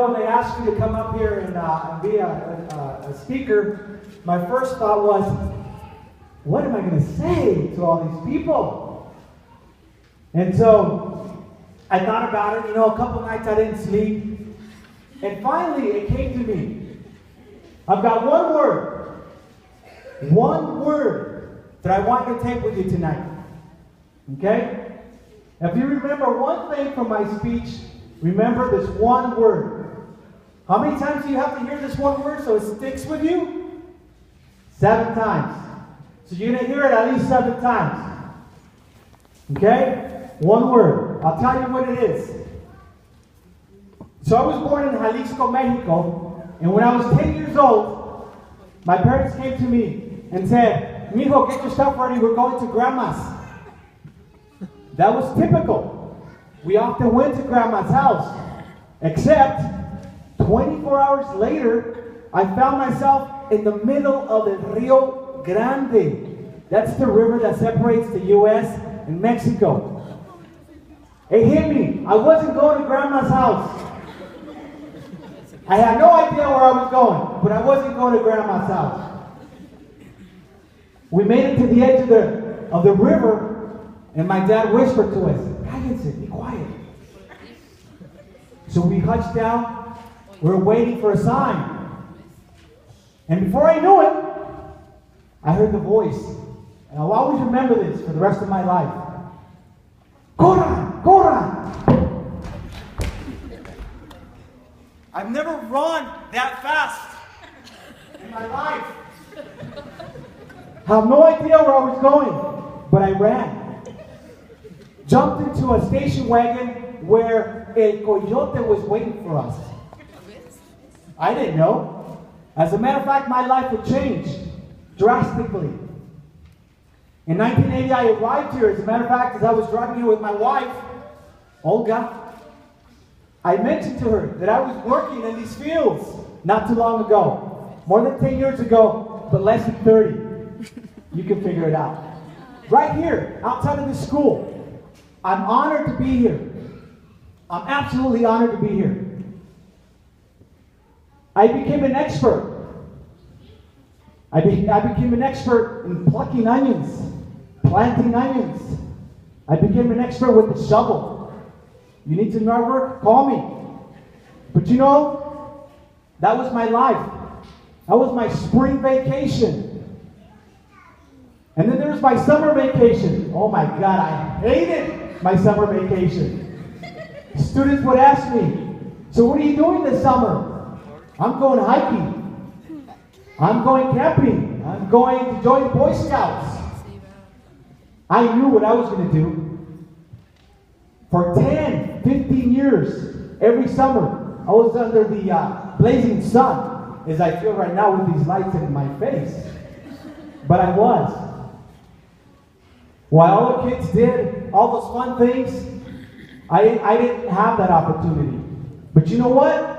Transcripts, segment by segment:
when they asked me to come up here and be a speaker, my first thought was, what am I going to say to all these people? And so I thought about it. A couple nights I didn't sleep. And finally, it came to me. I've got one word that I want you to take with you tonight. Okay? If you remember one thing from my speech, remember this one word. How many times do you have to hear this one word so it sticks with you? 7 times. So you're going to hear it at least 7 times. Okay? One word. I'll tell you what it is. So I was born in Jalisco, Mexico, and when I was 10 years old, my parents came to me and said, "Mijo, get your stuff ready, we're going to Grandma's." That was typical. We often went to Grandma's house, except 24 hours later, I found myself in the middle of the Rio Grande. That's the river that separates the U.S. and Mexico. It hit me. I wasn't going to Grandma's house. I had no idea where I was going, but I wasn't going to Grandma's house. We made it to the edge of the river, and my dad whispered to us, "Cállense, be quiet." So we hutched down. We were waiting for a sign. And before I knew it, I heard the voice. And I'll always remember this for the rest of my life. "Corran, corran!" I've never run that fast in my life. I have no idea where I was going, but I ran. Jumped into a station wagon where El Coyote was waiting for us. I didn't know. As a matter of fact, my life had changed drastically. In 1980, I arrived here. As a matter of fact, as I was driving here with my wife, Olga, I mentioned to her that I was working in these fields not too long ago. More than 10 years ago, but less than 30. You can figure it out. Right here, outside of the school. I'm honored to be here. I'm absolutely honored to be here. I became an expert. I became an expert in plucking onions, planting onions. I became an expert with the shovel. You need to know work? Call me. But that was my life. That was my spring vacation. And then there was my summer vacation. Oh my God, I hated my summer vacation. Students would ask me, "So what are you doing this summer?" "I'm going hiking. I'm going camping. I'm going to join Boy Scouts." I knew what I was going to do. For 10, 15 years, every summer, I was under the blazing sun, as I feel right now with these lights in my face. But I was. While all the kids did all those fun things, I didn't have that opportunity. But you know what?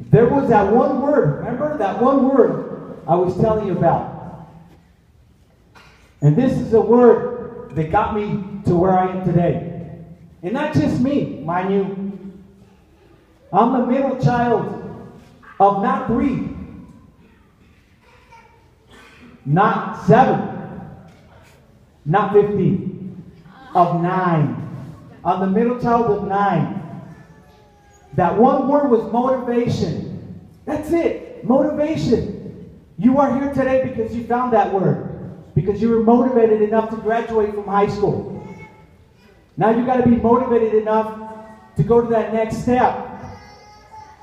There was that one word, remember? That one word I was telling you about. And this is a word that got me to where I am today. And not just me, mind you. I'm the middle child of not 3, not 7, not 15, of 9. I'm the middle child of 9. That one word was motivation. That's it, motivation. You are here today because you found that word. Because you were motivated enough to graduate from high school. Now you got to be motivated enough to go to that next step.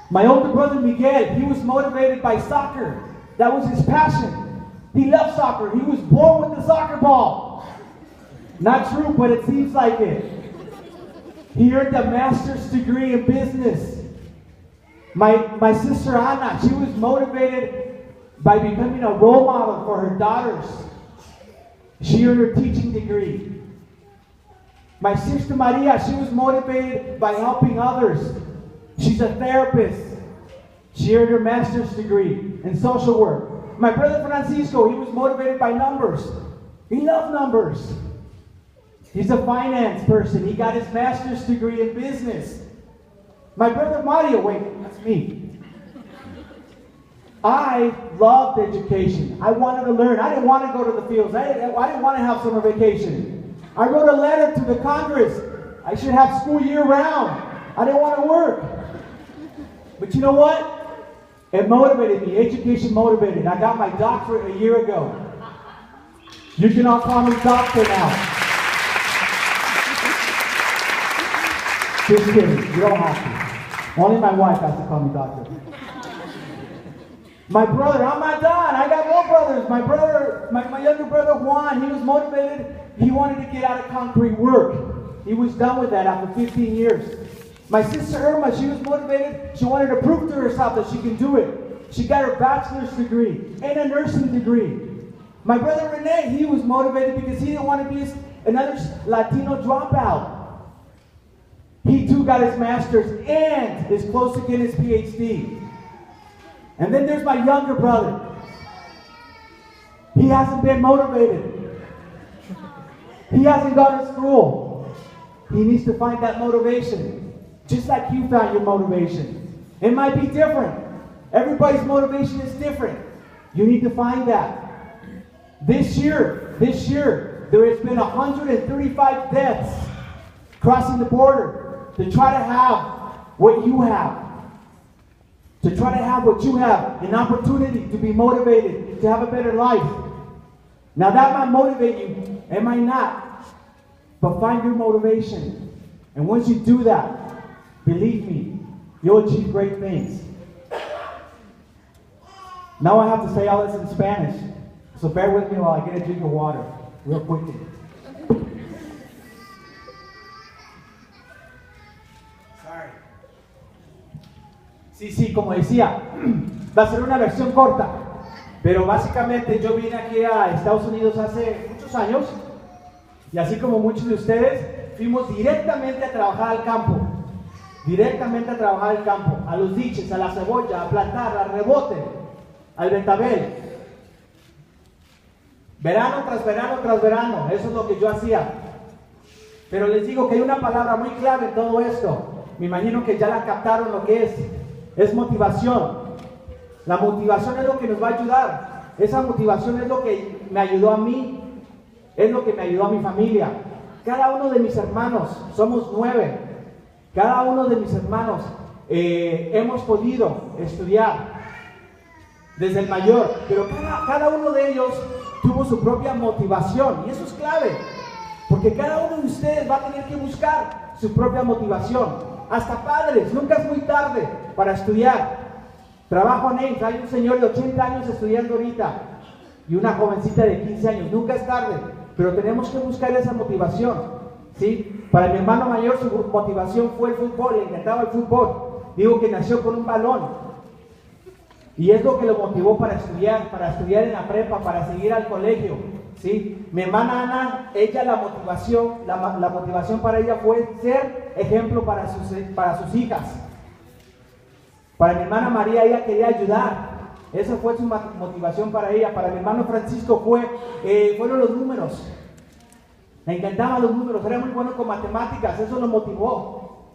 My older brother Miguel, he was motivated by soccer. That was his passion. He loved soccer. He was born with the soccer ball. Not true, but it seems like it. He earned a master's degree in business. My sister Anna, she was motivated by becoming a role model for her daughters. She earned her teaching degree. My sister Maria, she was motivated by helping others. She's a therapist. She earned her master's degree in social work. My brother Francisco, he was motivated by numbers. He loved numbers. He's a finance person. He got his master's degree in business. My brother Mario, wait, that's me. I loved education. I wanted to learn. I didn't want to go to the fields. I didn't want to have summer vacation. I wrote a letter to the Congress. I should have school year round. I didn't want to work. But you know what? It motivated me. Education motivated. I got my doctorate a year ago. You can all call me doctor now. Just kidding. You don't have to. Only my wife has to call me doctor. My brother, I'm not done. I got more brothers. My younger brother Juan, he was motivated. He wanted to get out of concrete work. He was done with that after 15 years. My sister Irma, she was motivated. She wanted to prove to herself that she can do it. She got her bachelor's degree and a nursing degree. My brother Rene, he was motivated because he didn't want to be another Latino dropout. He too got his master's and is close to getting his PhD. And then there's my younger brother. He hasn't been motivated. He hasn't gone to school. He needs to find that motivation. Just like you found your motivation. It might be different. Everybody's motivation is different. You need to find that. This year, there has been 135 deaths crossing the border to try to have what you have. To try to have what you have, an opportunity to be motivated, to have a better life. Now that might motivate you, it might not. But find your motivation. And once you do that, believe me, you'll achieve great things. Now I have to say all this in Spanish. So bear with me while I get a drink of water, real quickly. Sorry. Sí, como decía, va a ser una versión corta, pero básicamente yo vine aquí a Estados Unidos hace muchos años y así como muchos de ustedes, fuimos directamente a trabajar al campo, a los diches, a la cebolla, a plantar, al rebote, al betabel. Verano tras verano tras verano, eso es lo que yo hacía. Pero les digo que hay una palabra muy clave en todo esto. Me imagino que ya la captaron lo que es motivación. La motivación es lo que nos va a ayudar. Esa motivación es lo que me ayudó a mí, es lo que me ayudó a mi familia. Cada uno de mis hermanos, somos 9, cada uno de mis hermanos hemos podido estudiar desde el mayor, pero cada uno de ellos tuvo su propia motivación y eso es clave, porque cada uno de ustedes va a tener que buscar su propia motivación. Hasta padres, nunca es muy tarde para estudiar. Trabajo en Ames, hay un señor de 80 años estudiando ahorita y una jovencita de 15 años. Nunca es tarde, pero tenemos que buscar esa motivación, ¿sí? Para mi hermano mayor su motivación fue el fútbol, le encantaba el fútbol. Digo que nació con un balón y es lo que lo motivó para estudiar en la prepa, para seguir al colegio, ¿sí? Mi hermana Ana, ella la motivación para ella fue ser ejemplo para sus hijas. Para mi hermana María, ella quería ayudar. Esa fue su motivación para ella. Para mi hermano Francisco fueron los números. Le encantaban los números, era muy bueno con matemáticas, eso lo motivó.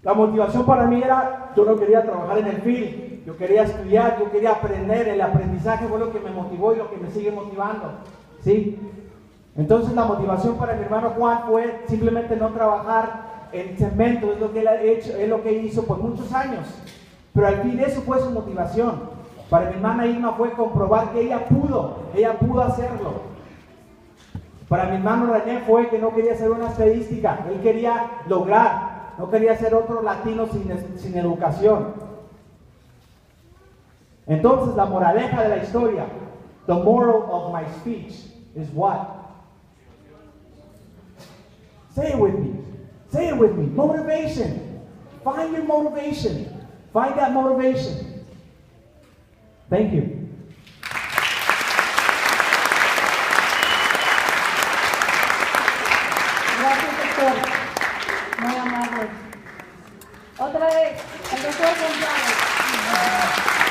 La motivación para mí era, yo no quería trabajar en el field, yo quería estudiar, yo quería aprender. El aprendizaje fue lo que me motivó y lo que me sigue motivando, ¿sí? Entonces la motivación para mi hermano Juan fue simplemente no trabajar en cemento, es lo que él ha hecho, es lo que hizo por muchos años. Pero al fin eso fue su motivación. Para mi hermana Irma fue comprobar que ella pudo hacerlo. Para mi hermano René fue que no quería ser una estadística, él quería lograr, no quería ser otro latino sin educación. Entonces la moraleja de la historia, the moral of my speech is what? Say it with me, motivation. Find your motivation. Find that motivation. Thank you. Gracias, doctor. Muy amable. Otra vez, el doctor González.